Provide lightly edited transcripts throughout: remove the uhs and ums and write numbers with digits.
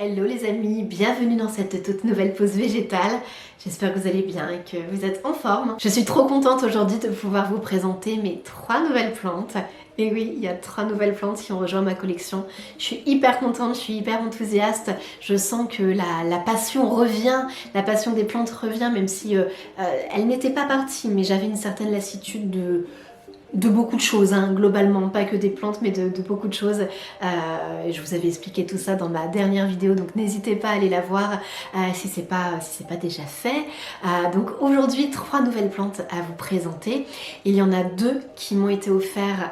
Hello les amis, bienvenue dans cette toute nouvelle pause végétale. J'espère que vous allez bien et que vous êtes en forme. Je suis trop contente aujourd'hui de pouvoir vous présenter mes 3 nouvelles plantes. Et oui, il y a 3 nouvelles plantes qui ont rejoint ma collection. Je suis hyper contente, je suis hyper enthousiaste. Je sens que la passion revient, la passion des plantes revient, même si elle n'était pas partie, mais j'avais une certaine lassitude de beaucoup de choses, hein, globalement, pas que des plantes, mais de beaucoup de choses. Je vous avais expliqué tout ça dans ma dernière vidéo, donc n'hésitez pas à aller la voir si c'est pas déjà fait. Donc aujourd'hui, 3 nouvelles plantes à vous présenter. Il y en a 2 qui m'ont été offertes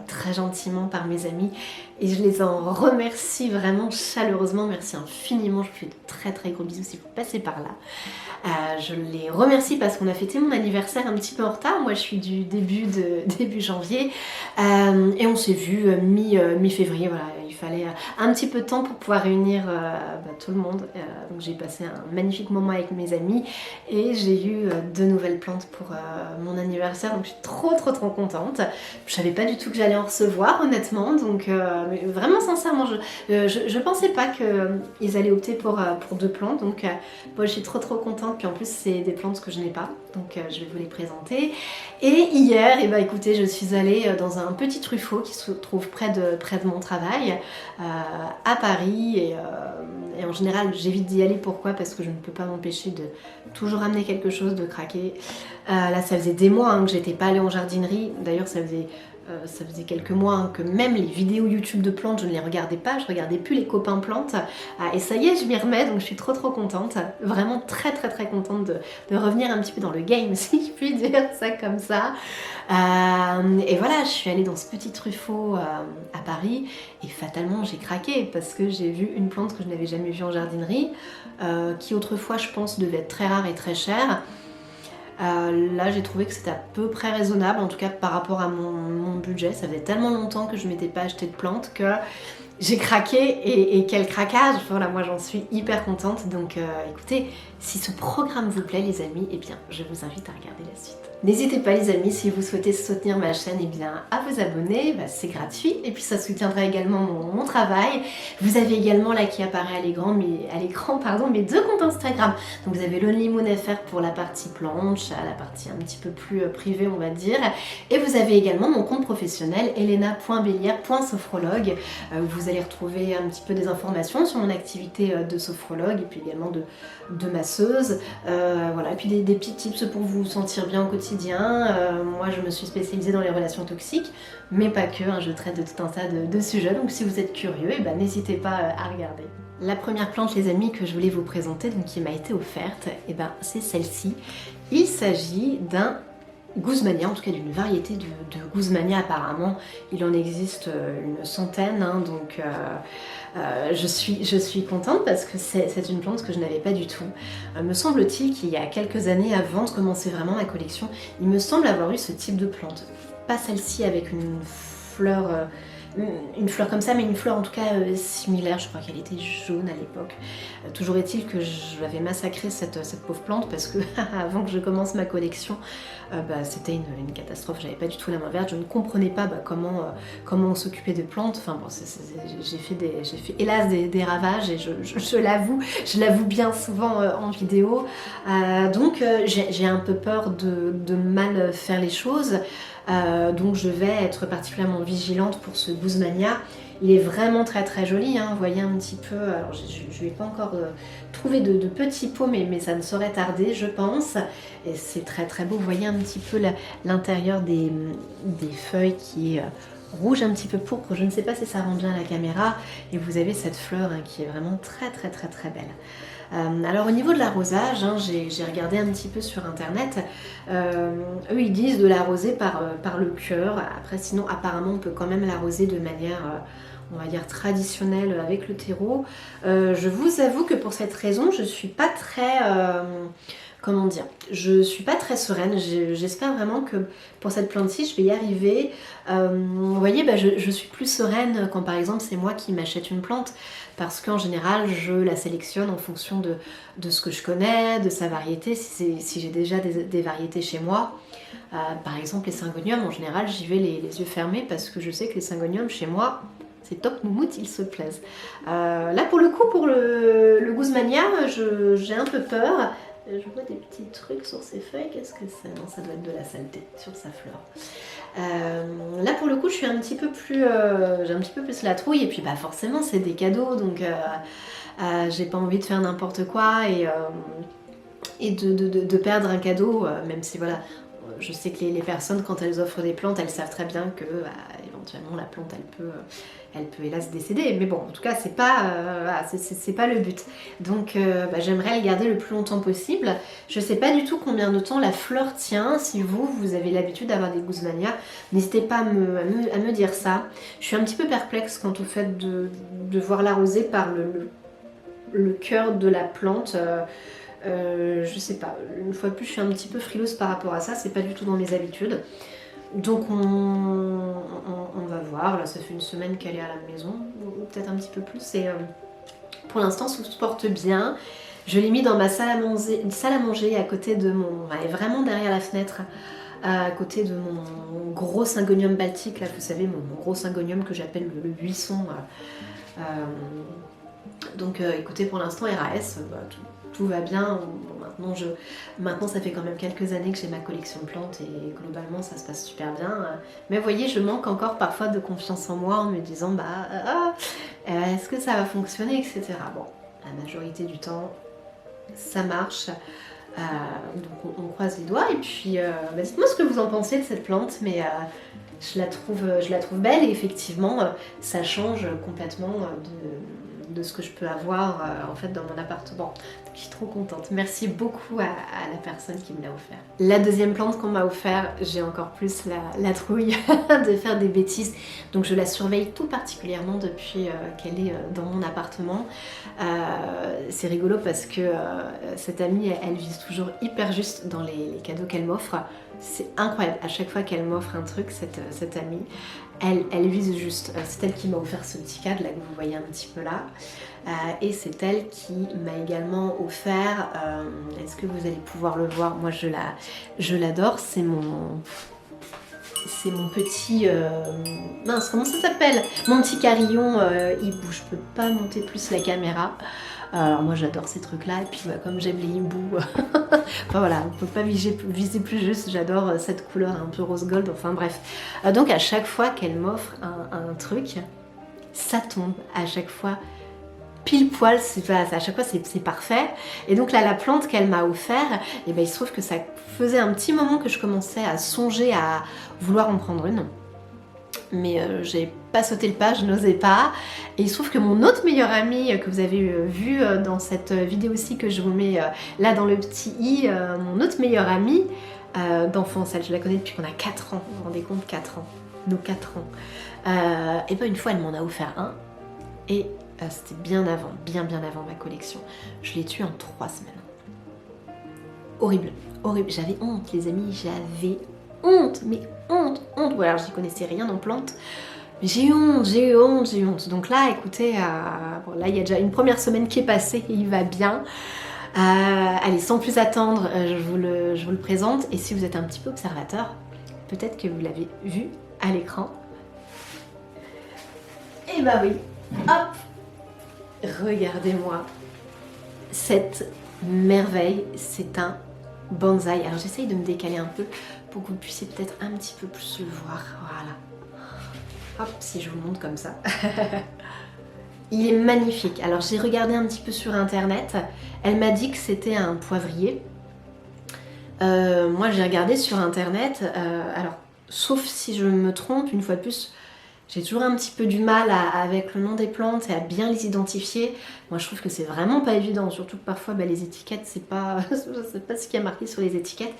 très gentiment par mes amis. Et je les en remercie vraiment chaleureusement, merci infiniment, je vous fais de très très gros bisous si vous passez par là. Je les remercie parce qu'on a fêté mon anniversaire un petit peu en retard, moi je suis du début janvier et on s'est vu mi-février, voilà, il fallait un petit peu de temps pour pouvoir réunir tout le monde, donc j'ai passé un magnifique moment avec mes amis et j'ai eu 2 nouvelles plantes pour mon anniversaire, donc je suis trop contente. Je savais pas du tout que j'allais en recevoir honnêtement, donc mais vraiment sincèrement je pensais pas qu'ils allaient opter pour 2 plantes, donc moi je suis trop contente, puis en plus c'est des plantes que je n'ai pas, donc je vais vous les présenter. Et hier, écoutez, je suis allée dans un petit truffaut qui se trouve près de mon travail à Paris et en général j'évite d'y aller. Pourquoi? Parce que je ne peux pas m'empêcher de toujours amener quelque chose, de craquer. Là ça faisait des mois que j'étais pas allée en jardinerie, d'ailleurs ça faisait quelques mois que même les vidéos YouTube de plantes, je ne les regardais pas, je regardais plus les copains plantes. Et ça y est, je m'y remets, donc je suis trop contente. Vraiment très contente de revenir un petit peu dans le game, si je puis dire ça comme ça. Et voilà, je suis allée dans ce petit truffaut à Paris et fatalement j'ai craqué parce que j'ai vu une plante que je n'avais jamais vue en jardinerie, qui autrefois je pense devait être très rare et très chère. Là j'ai trouvé que c'était à peu près raisonnable, en tout cas par rapport à mon budget. Ça faisait tellement longtemps que je m'étais pas acheté de plantes que j'ai craqué et quel craquage. Voilà, moi j'en suis hyper contente, donc écoutez, si ce programme vous plaît les amis, eh bien je vous invite à regarder la suite. N'hésitez pas les amis, si vous souhaitez soutenir ma chaîne, eh bien à vous abonner, c'est gratuit et puis ça soutiendra également mon travail. Vous avez également là qui apparaît à l'écran mes 2 comptes Instagram. Donc vous avez l'OnlyMoonFR pour la partie planche, la partie un petit peu plus privée on va dire, et vous avez également mon compte professionnel helena.bellière.sophrologue. Vous allez retrouver un petit peu des informations sur mon activité de sophrologue et puis également de masseuse, voilà, et puis des petits tips pour vous sentir bien au quotidien. Moi je me suis spécialisée dans les relations toxiques, mais pas que, je traite de tout un tas de sujets, donc si vous êtes curieux, n'hésitez pas à regarder. La première plante les amis que je voulais vous présenter, donc qui m'a été offerte, c'est celle-ci. Il s'agit d'un Guzmania, en tout cas d'une variété de Guzmania apparemment, il en existe une centaine, donc je suis contente parce que c'est une plante que je n'avais pas du tout. Me semble-t-il qu'il y a quelques années, avant de commencer vraiment ma collection, il me semble avoir eu ce type de plante. Pas celle-ci avec une fleur comme ça, mais une fleur en tout cas similaire. Je crois qu'elle était jaune à l'époque. Toujours est-il que j'avais massacré cette pauvre plante parce que avant que je commence ma collection, c'était une catastrophe. J'avais pas du tout la main verte. Je ne comprenais pas comment on s'occupait de plantes. Enfin bon, j'ai fait hélas des ravages et je l'avoue bien souvent en vidéo. Donc j'ai un peu peur de mal faire les choses. Donc je vais être particulièrement vigilante pour ce Guzmania. Il est vraiment très joli, vous voyez un petit peu, alors je n'ai pas encore trouvé de petits pots, mais ça ne saurait tarder je pense. Et c'est très beau, vous voyez un petit peu l'intérieur des feuilles qui est rouge un petit peu pourpre, je ne sais pas si ça rend bien à la caméra, et vous avez cette fleur qui est vraiment très belle. Alors au niveau de l'arrosage, j'ai regardé un petit peu sur internet, eux ils disent de l'arroser par le cœur. Après sinon apparemment on peut quand même l'arroser de manière on va dire traditionnelle avec le terreau. Je vous avoue que pour cette raison je suis pas très comment dire, je suis pas très sereine. J'espère vraiment que pour cette plante-ci je vais y arriver. Vous voyez, je suis plus sereine quand par exemple c'est moi qui m'achète une plante, parce qu'en général je la sélectionne en fonction de ce que je connais, de sa variété, si j'ai déjà des variétés chez moi. Par exemple les syngoniums, en général j'y vais les yeux fermés parce que je sais que les syngoniums chez moi C'est top, moumoute, ils se plaisent. Là pour le coup, pour le Guzmania, j'ai un peu peur. Je vois des petits trucs sur ses feuilles, qu'est-ce que c'est? Non, ça doit être de la saleté sur sa fleur. Là pour le coup, je suis un petit peu plus, j'ai un petit peu plus la trouille, et puis bah forcément c'est des cadeaux, donc j'ai pas envie de faire n'importe quoi et de perdre un cadeau, même si voilà, je sais que les personnes quand elles offrent des plantes, elles savent très bien que éventuellement la plante elle peut hélas décéder, mais bon en tout cas c'est pas, c'est pas le but. Donc j'aimerais le garder le plus longtemps possible. Je sais pas du tout combien de temps la fleur tient. Si vous avez l'habitude d'avoir des Guzmania, n'hésitez pas à me dire ça. Je suis un petit peu perplexe quant au fait de voir l'arroser par le cœur de la plante. Je sais pas, une fois de plus je suis un petit peu frileuse par rapport à ça, c'est pas du tout dans mes habitudes. Donc on va voir, là ça fait une semaine qu'elle est à la maison, ou peut-être un petit peu plus, et pour l'instant ça se porte bien. Je l'ai mis dans ma salle à manger à côté de mon... Elle est vraiment derrière la fenêtre, à côté de mon gros syngonium baltique, là vous savez, mon gros syngonium que j'appelle le buisson. Donc écoutez, pour l'instant RAS, tout va bien. Bon, maintenant ça fait quand même quelques années que j'ai ma collection de plantes et globalement ça se passe super bien. Mais vous voyez, je manque encore parfois de confiance en moi en me disant est-ce que ça va fonctionner, etc. Bon, la majorité du temps ça marche. Donc on croise les doigts, et puis dites-moi ce que vous en pensez de cette plante, mais je la trouve belle, et effectivement ça change complètement de ce que je peux avoir en fait dans mon appartement. Je suis trop contente. Merci beaucoup à la personne qui me l'a offert. La deuxième plante qu'on m'a offert, j'ai encore plus la trouille de faire des bêtises. Donc je la surveille tout particulièrement depuis qu'elle est dans mon appartement. C'est rigolo parce que cette amie, elle vise toujours hyper juste dans les cadeaux qu'elle m'offre. C'est incroyable. À chaque fois qu'elle m'offre un truc, cette amie, elle vise juste. C'est elle qui m'a offert ce petit cadre là que vous voyez un petit peu là. Et c'est elle qui m'a également offert, est-ce que vous allez pouvoir le voir, moi je l'adore, c'est mon petit, mince, comment ça s'appelle, mon petit carillon hibou. Je peux pas monter plus la caméra. Alors moi j'adore ces trucs là, et puis comme j'aime les hiboux, enfin voilà, on peut pas viser plus juste. J'adore cette couleur un peu rose gold, enfin bref. Donc à chaque fois qu'elle m'offre un truc, ça tombe à chaque fois pile poil, à chaque fois c'est parfait. Et donc là la plante qu'elle m'a offert, et il se trouve que ça faisait un petit moment que je commençais à songer à vouloir en prendre une, mais j'ai pas sauté le pas, je n'osais pas. Et il se trouve que mon autre meilleure amie que vous avez vu dans cette vidéo aussi que je vous mets là dans le petit i, mon autre meilleure amie d'enfance, je la connais depuis qu'on a 4 ans, vous vous rendez compte, 4 ans, nos 4 ans. Et une fois elle m'en a offert un, et c'était bien avant ma collection. Je l'ai tué en 3 semaines. Horrible, horrible. J'avais honte, les amis, j'avais honte, mais honte. Ou alors j'y connaissais rien en plantes, mais j'ai eu honte. Donc là, écoutez, bon, là il y a déjà une première semaine qui est passée et il va bien. Allez, sans plus attendre, je vous le présente. Et si vous êtes un petit peu observateur, peut-être que vous l'avez vu à l'écran. Et oui, hop! Regardez-moi cette merveille, c'est un bonsaï. Alors j'essaye de me décaler un peu pour que vous puissiez peut-être un petit peu plus le voir. Voilà. Hop, si je vous montre comme ça. Il est magnifique. Alors j'ai regardé un petit peu sur internet. Elle m'a dit que c'était un poivrier. Moi j'ai regardé sur internet. Alors sauf si je me trompe, une fois de plus, j'ai toujours un petit peu du mal avec le nom des plantes et à bien les identifier. Moi je trouve que c'est vraiment pas évident, surtout que parfois les étiquettes, c'est pas ce qui est marqué sur les étiquettes.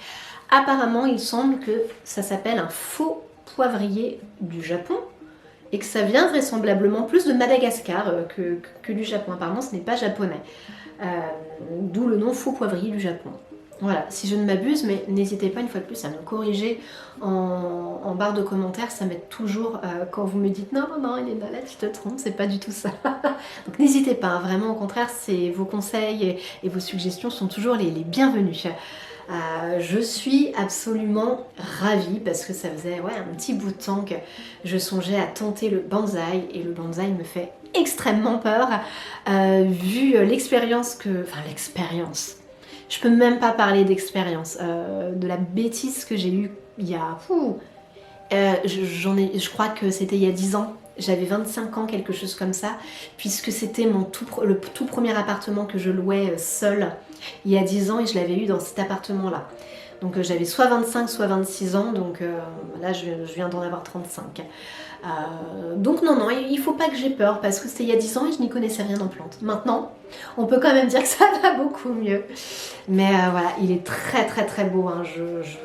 Apparemment il semble que ça s'appelle un faux poivrier du Japon et que ça vient vraisemblablement plus de Madagascar que du Japon. Apparemment ce n'est pas japonais, d'où le nom faux poivrier du Japon. Voilà, si je ne m'abuse, mais n'hésitez pas une fois de plus à me corriger en barre de commentaires, ça m'aide toujours quand vous me dites non, Elena, là tu te trompes, c'est pas du tout ça. Donc n'hésitez pas, vraiment au contraire, vos conseils et vos suggestions sont toujours les bienvenus. Je suis absolument ravie parce que ça faisait un petit bout de temps que je songeais à tenter le bonsaï et le bonsaï me fait extrêmement peur vu l'expérience que... Enfin l'expérience, je peux même pas parler d'expérience, de la bêtise que j'ai eue il y a... je crois que c'était il y a 10 ans. J'avais 25 ans, quelque chose comme ça, puisque c'était le tout premier appartement que je louais seule il y a 10 ans et je l'avais eu dans cet appartement-là. Donc j'avais soit 25, soit 26 ans, donc là je viens d'en avoir 35. Donc non, il faut pas que j'ai peur parce que c'était il y a 10 ans et je n'y connaissais rien en plantes. Maintenant, on peut quand même dire que ça va beaucoup mieux. Mais voilà, il est très beau, hein.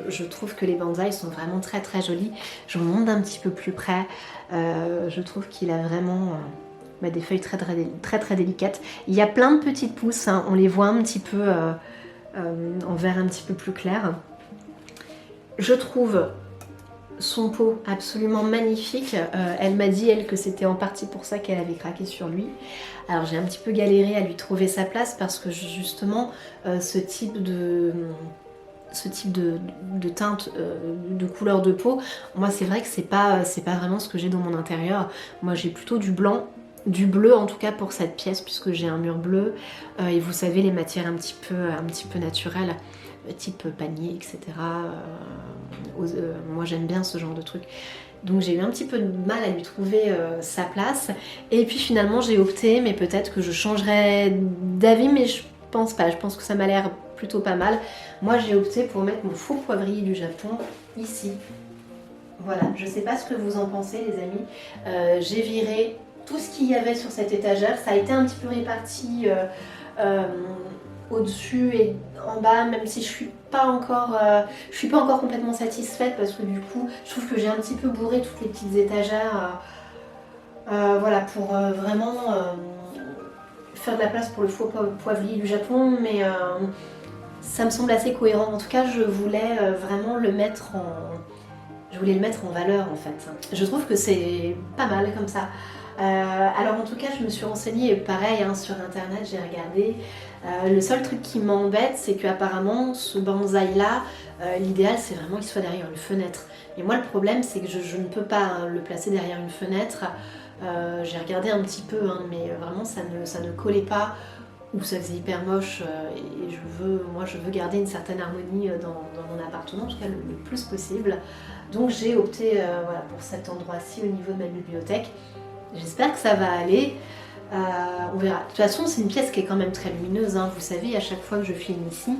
Je trouve que les bonsaïs sont vraiment très jolis. Je vous montre d'un petit peu plus près. Je trouve qu'il a vraiment des feuilles très délicates. Il y a plein de petites pousses, hein. On les voit un petit peu en vert un petit peu plus clair. Je trouve son pot absolument magnifique. Elle m'a dit, elle, que c'était en partie pour ça qu'elle avait craqué sur lui. Alors j'ai un petit peu galéré à lui trouver sa place parce que justement ce type de teinte, de couleur de peau, moi c'est vrai que c'est pas vraiment ce que j'ai dans mon intérieur. Moi j'ai plutôt du blanc, du bleu en tout cas pour cette pièce puisque j'ai un mur bleu et vous savez les matières un petit peu naturelles, type panier, etc. Moi j'aime bien ce genre de truc. Donc j'ai eu un petit peu de mal à lui trouver sa place. Et puis finalement j'ai opté, mais peut-être que je changerai d'avis, mais je pense pas. Je pense que ça m'a l'air plutôt pas mal. Moi j'ai opté pour mettre mon faux poivrier du Japon ici. Voilà, je sais pas ce que vous en pensez les amis. J'ai viré tout ce qu'il y avait sur cette étagère. Ça a été un petit peu réparti au-dessus et en bas, même si je suis pas encore complètement satisfaite parce que du coup je trouve que j'ai un petit peu bourré toutes les petites étagères voilà, pour vraiment faire de la place pour le faux poivrier du Japon, mais ça me semble assez cohérent. En tout cas je voulais vraiment le mettre en valeur en fait. Je trouve que c'est pas mal comme ça. Alors en tout cas je me suis renseignée pareil hein, sur internet, j'ai regardé. Le seul truc qui m'embête c'est qu'apparemment ce bonsaï là, l'idéal c'est vraiment qu'il soit derrière une fenêtre. Et moi le problème c'est que je ne peux pas hein, le placer derrière une fenêtre. J'ai regardé un petit peu hein, mais vraiment ça ne collait pas ou ça faisait hyper moche et moi je veux garder une certaine harmonie dans mon appartement, en tout cas le plus possible. Donc j'ai opté voilà, pour cet endroit-ci au niveau de ma bibliothèque. J'espère que ça va aller, on verra. De toute façon c'est une pièce qui est quand même très lumineuse, hein. Vous savez à chaque fois que je filme ici,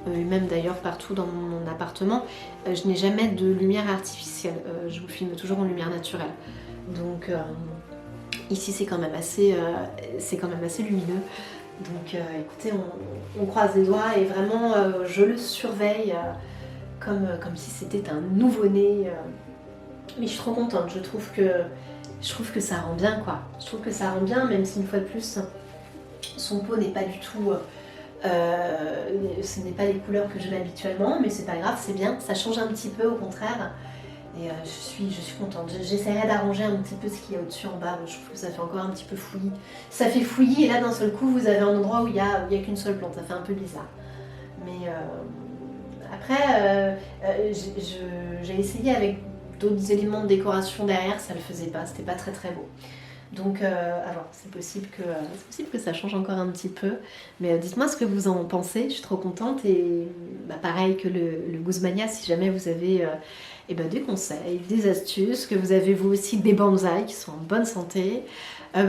même d'ailleurs partout dans mon appartement, je n'ai jamais de lumière artificielle, je vous filme toujours en lumière naturelle. Donc ici c'est quand même assez lumineux. Donc écoutez, on croise les doigts et vraiment je le surveille comme si c'était un nouveau-né. Mais je suis trop contente, je trouve que ça rend bien quoi. Je trouve que ça rend bien même si une fois de plus son pot n'est pas du tout... ce n'est pas les couleurs que je mets habituellement, mais c'est pas grave, c'est bien, ça change un petit peu au contraire. Et je suis contente. J'essaierai d'arranger un petit peu ce qu'il y a au-dessus en bas. Je trouve que ça fait encore un petit peu fouillis. Ça fait fouillis et là d'un seul coup vous avez un endroit où il y a qu'une seule plante. Ça fait un peu bizarre. Mais après j'ai essayé avec d'autres éléments de décoration derrière, ça le faisait pas. C'était pas très beau. Donc alors c'est possible que ça change encore un petit peu. Mais dites-moi ce que vous en pensez. Je suis trop contente et pareil que le Guzmania, si jamais vous avez des conseils, des astuces, que vous avez vous aussi des bonsaïs qui sont en bonne santé.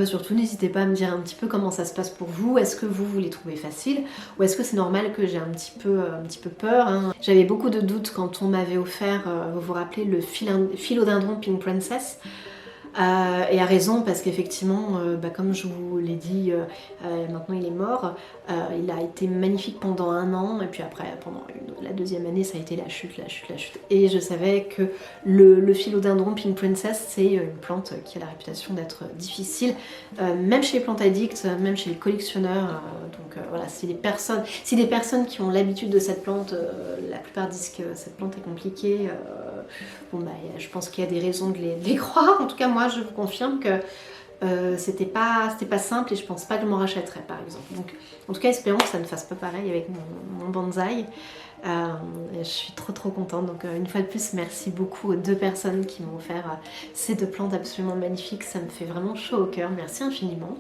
Surtout n'hésitez pas à me dire un petit peu comment ça se passe pour vous. Est-ce que vous les trouvez faciles ou est-ce que c'est normal que j'ai un petit peu peur hein. J'avais beaucoup de doutes quand on m'avait offert, vous vous rappelez, le philodendron Pink Princess. Et à raison parce qu'effectivement comme je vous l'ai dit maintenant il est mort, il a été magnifique pendant 1 an et puis après pendant la deuxième année ça a été la chute et je savais que le philodendron Pink Princess c'est une plante qui a la réputation d'être difficile même chez les plantes addicts, même chez les collectionneurs donc voilà, si des personnes qui ont l'habitude de cette plante la plupart disent que cette plante est compliquée je pense qu'il y a des raisons de les croire. En tout cas moi je vous confirme que c'était pas simple et je pense pas que je m'en rachèterais par exemple. Donc en tout cas espérons que ça ne fasse pas pareil avec mon bonsaï. Je suis trop contente, donc une fois de plus merci beaucoup aux 2 personnes qui m'ont offert ces 2 plantes absolument magnifiques, ça me fait vraiment chaud au cœur, merci infiniment.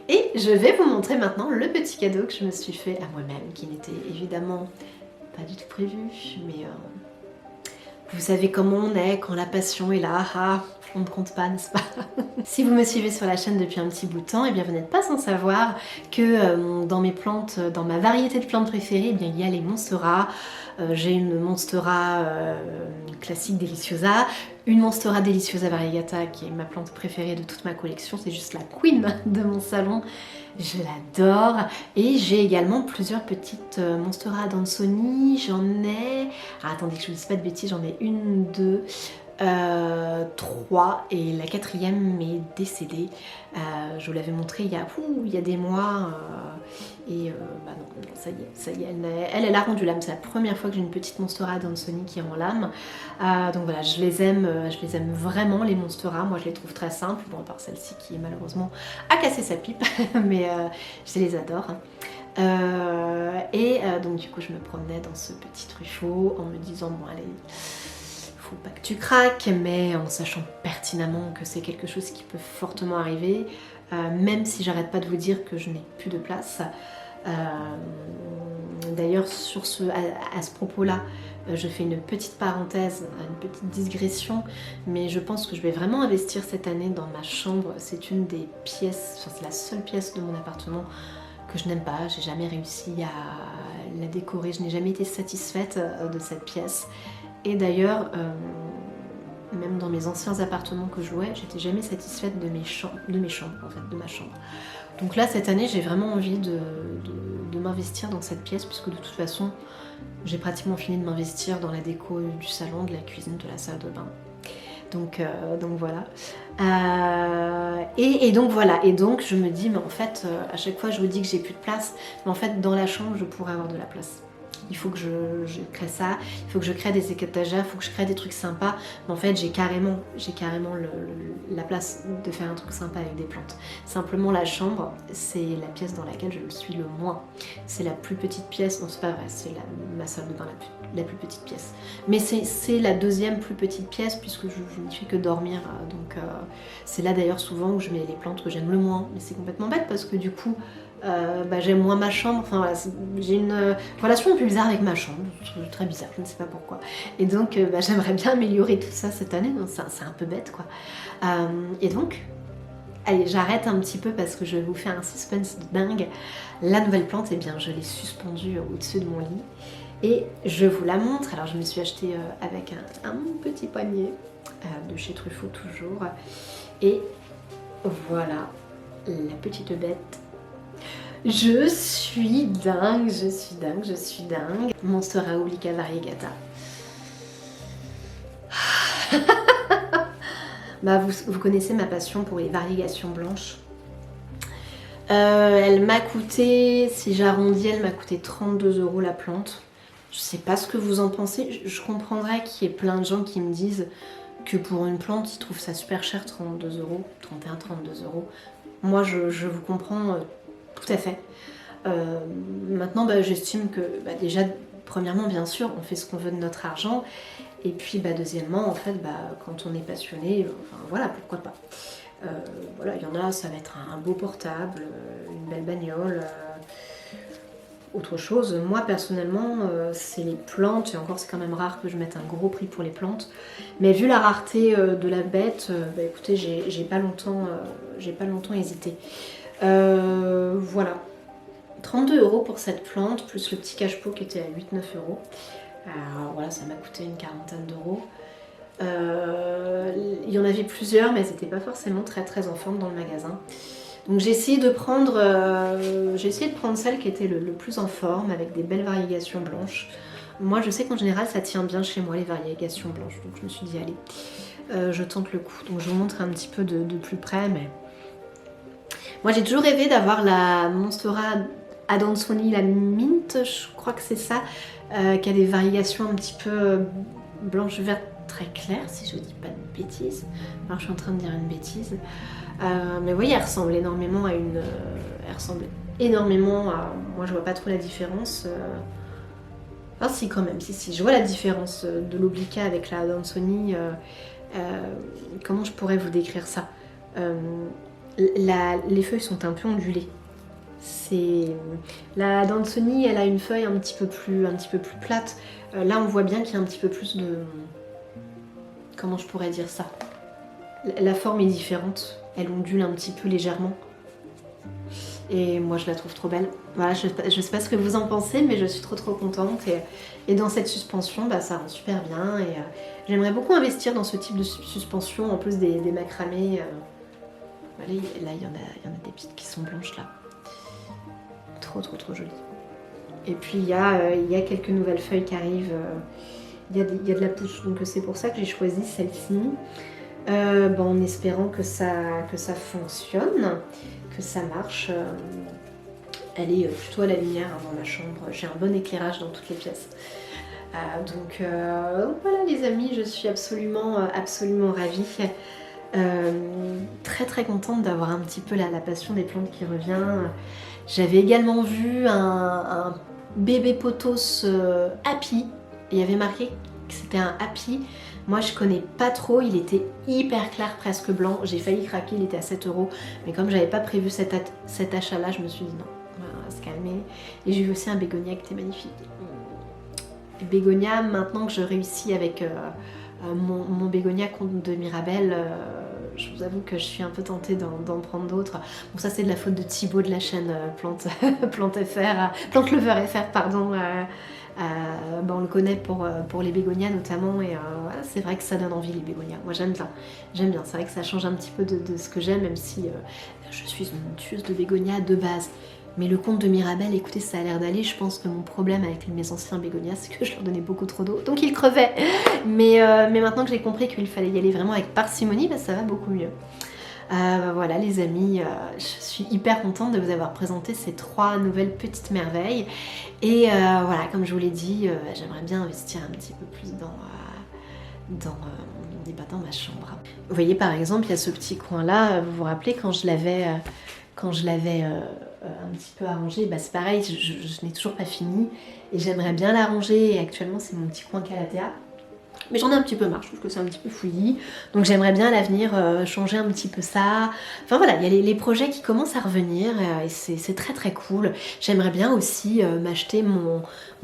Et je vais vous montrer maintenant le petit cadeau que je me suis fait à moi-même, qui n'était évidemment pas du tout prévu, mais vous savez comment on est quand la passion est là, on ne compte pas, n'est-ce pas? Si vous me suivez sur la chaîne depuis un petit bout de temps, eh bien vous n'êtes pas sans savoir que dans mes plantes, dans ma variété de plantes préférées, eh bien, il y a les Monstera. J'ai une Monstera classique Deliciosa, une Monstera Deliciosa Variegata qui est ma plante préférée de toute ma collection, c'est juste la queen de mon salon, je l'adore. Et j'ai également plusieurs petites Monstera Adansonii, j'en ai... Ah, attendez que je ne dise pas de bêtises, j'en ai 1, 2... 3 et la 4e m'est décédée. Je vous l'avais montré il y a des mois bah non, ça y est, elle a rendu l'âme. C'est la première fois que j'ai une petite Monstera Adansonii qui rend l'âme. Donc voilà, je les aime vraiment les Monstera. Moi je les trouve très simples, bon à part celle-ci qui malheureusement a cassé sa pipe, mais je les adore. Donc du coup je me promenais dans ce petit truffaut en me disant bon allez, faut pas que tu craques, mais en sachant pertinemment que c'est quelque chose qui peut fortement arriver, même si j'arrête pas de vous dire que je n'ai plus de place. D'ailleurs à ce propos-là, je fais une petite parenthèse, une petite digression, mais je pense que je vais vraiment investir cette année dans ma chambre. C'est une des pièces, enfin c'est la seule pièce de mon appartement que je n'aime pas, j'ai jamais réussi à la décorer, je n'ai jamais été satisfaite de cette pièce. Et d'ailleurs, même dans mes anciens appartements que je louais, j'étais jamais satisfaite de mes chambres, en fait, de ma chambre. Donc là, cette année, j'ai vraiment envie de m'investir dans cette pièce, puisque de toute façon, j'ai pratiquement fini de m'investir dans la déco du salon, de la cuisine, de la salle de bain. Donc voilà. Donc voilà. Et donc je me dis, mais en fait, à chaque fois, je vous dis que j'ai plus de place, mais en fait, dans la chambre, je pourrais avoir de la place. Il faut que je crée ça, il faut que je crée des étagères, il faut que je crée des trucs sympas. Mais en fait, j'ai carrément la place de faire un truc sympa avec des plantes. Simplement, la chambre, c'est la pièce dans laquelle je le suis le moins. C'est la plus petite pièce, non c'est pas vrai, c'est ma salle de bain la plus petite pièce. Mais c'est la 2e plus petite pièce puisque je ne fais que dormir. Donc c'est là d'ailleurs souvent où je mets les plantes que j'aime le moins. Mais c'est complètement bête parce que du coup, j'aime moins ma chambre, enfin voilà, j'ai une relation un peu bizarre avec ma chambre, très bizarre, je ne sais pas pourquoi. Et donc j'aimerais bien améliorer tout ça cette année, donc c'est un peu bête quoi. Et donc, allez, j'arrête un petit peu parce que je vais vous faire un suspense de dingue. La nouvelle plante, eh bien je l'ai suspendue au-dessus de mon lit et je vous la montre. Alors je me suis achetée avec un petit panier de chez Truffaut toujours. Et voilà la petite bête. Je suis dingue. Monstera Oblica Variegata. Bah vous connaissez ma passion pour les variegations blanches. Elle m'a coûté, si j'arrondis, elle m'a coûté 32 € la plante. Je sais pas ce que vous en pensez. Je comprendrais qu'il y ait plein de gens qui me disent que pour une plante, ils trouvent ça super cher, 32 €, 31, 32 €. Moi, je vous comprends tout à fait. Maintenant, j'estime que déjà, premièrement, bien sûr, on fait ce qu'on veut de notre argent. Et puis, deuxièmement, en fait, quand on est passionné, enfin voilà, pourquoi pas. Voilà, il y en a, ça va être un beau portable, une belle bagnole, autre chose. Moi, personnellement, c'est les plantes, et encore, c'est quand même rare que je mette un gros prix pour les plantes. Mais vu la rareté de la bête, écoutez, j'ai pas longtemps hésité. Voilà. 32 € pour cette plante, plus le petit cache-pot qui était à 8-9 €. Alors voilà, ça m'a coûté une quarantaine d'euros. Il y en avait plusieurs, mais elles n'étaient pas forcément très en forme dans le magasin. Donc j'ai essayé de prendre celle qui était le plus en forme, avec des belles variegations blanches. Moi je sais qu'en général ça tient bien chez moi les variegations blanches, donc je me suis dit allez, je tente le coup. Donc je vous montre un petit peu de plus près, mais... Moi j'ai toujours rêvé d'avoir la Monstera Adansonii, la Mint, je crois que c'est ça, qui a des variations un petit peu blanche, verte, très clair si je dis pas de bêtises. Alors je suis en train de dire une bêtise. Mais oui, elle ressemble énormément à une... elle ressemble énormément à... Moi je vois pas trop la différence. Ah si quand même, si, je vois la différence de l'Oblica avec la Dansoni. Comment je pourrais vous décrire ça? Les feuilles sont un peu ondulées. La Dansoni, elle a une feuille un petit peu plus plate. Là, on voit bien qu'il y a un petit peu plus de... Comment je pourrais dire ça? La forme est différente. Elle ondule un petit peu légèrement. Et moi, je la trouve trop belle. Voilà, je sais pas ce que vous en pensez, mais je suis trop contente. Et dans cette suspension, bah, ça rend super bien. Et j'aimerais beaucoup investir dans ce type de suspension, en plus des macramés. Là, il y en a des petites qui sont blanches, là. Trop jolies. Et puis, il y a quelques nouvelles feuilles qui arrivent. Il y a de la pousse, donc c'est pour ça que j'ai choisi celle-ci. En espérant que ça fonctionne, que ça marche. Elle est plutôt à la lumière dans ma chambre. J'ai un bon éclairage dans toutes les pièces. Donc voilà les amis, je suis absolument ravie. Très contente d'avoir un petit peu la passion des plantes qui revient. J'avais également vu un bébé pothos happy. Il y avait marqué que c'était un happy. Moi je connais pas trop, il était hyper clair, presque blanc. J'ai failli craquer, il était à 7 €. Mais comme j'avais pas prévu cet achat là, je me suis dit non, on va se calmer. Et j'ai vu aussi un bégonia qui était magnifique. Bégonia, maintenant que je réussis avec mon bégonia comte de Mirabelle, je vous avoue que je suis un peu tentée d'en prendre d'autres. Bon, ça c'est de la faute de Thibaut de la chaîne Plante Lover FR, pardon. On le connaît pour les bégonias notamment, et voilà, c'est vrai que ça donne envie les bégonias. Moi j'aime bien, c'est vrai que ça change un petit peu de ce que j'aime, même si je suis une tueuse de bégonias de base. Mais le comte de Mirabelle, écoutez, ça a l'air d'aller. Je pense que mon problème avec mes anciens bégonias, c'est que je leur donnais beaucoup trop d'eau, donc ils crevaient. Mais maintenant que j'ai compris qu'il fallait y aller vraiment avec parcimonie, bah, ça va beaucoup mieux. Voilà les amis, je suis hyper contente de vous avoir présenté ces 3 nouvelles petites merveilles. Et voilà, comme je vous l'ai dit, j'aimerais bien investir un petit peu plus dans ma chambre. Vous voyez par exemple, il y a ce petit coin là, vous vous rappelez quand je l'avais un petit peu arrangé, bah c'est pareil, je n'ai toujours pas fini et j'aimerais bien l'arranger. Et actuellement c'est mon petit coin Calathea. Mais j'en ai un petit peu marre, je trouve que c'est un petit peu fouillis. Donc j'aimerais bien à l'avenir changer un petit peu ça. Enfin voilà, il y a les projets qui commencent à revenir et c'est très cool. J'aimerais bien aussi m'acheter mon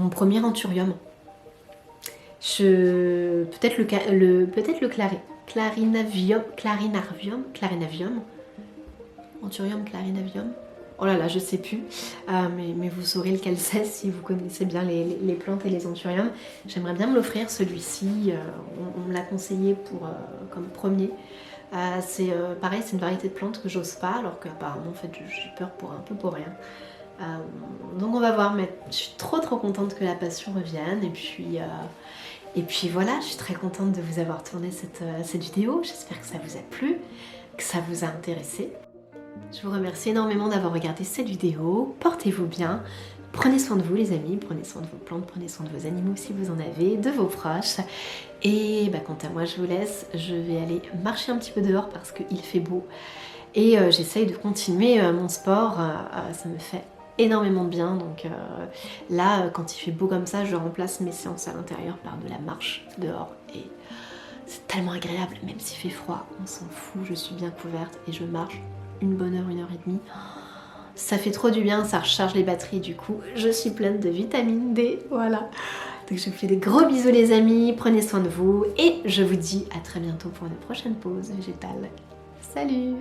premier anthurium. Peut-être le clarinavium. Anthurium clarinavium. Oh là là, je sais plus, mais vous saurez lequel c'est si vous connaissez bien les plantes et les anthuriums. J'aimerais bien me l'offrir celui-ci, on me l'a conseillé comme premier. C'est pareil, c'est une variété de plantes que j'ose pas, alors qu'apparemment en fait j'ai peur pour rien. Donc on va voir, mais je suis trop contente que la passion revienne. Et puis voilà, je suis très contente de vous avoir tourné cette vidéo. J'espère que ça vous a plu, que ça vous a intéressé. Je vous remercie énormément d'avoir regardé cette vidéo. Portez-vous bien, prenez soin de vous les amis, prenez soin de vos plantes, prenez soin de vos animaux si vous en avez, de vos proches. Et quant à moi je vous laisse, je vais aller marcher un petit peu dehors parce qu'il fait beau. Et j'essaye de continuer mon sport, ça me fait énormément de bien. Donc là, quand il fait beau comme ça, je remplace mes séances à l'intérieur par de la marche dehors. Et c'est tellement agréable, même s'il fait froid, on s'en fout, je suis bien couverte et je marche une bonne heure, 1h30. Ça fait trop du bien, ça recharge les batteries, du coup je suis pleine de vitamine D, voilà. Donc je vous fais des gros bisous les amis, prenez soin de vous et je vous dis à très bientôt pour une prochaine pause végétale. Salut!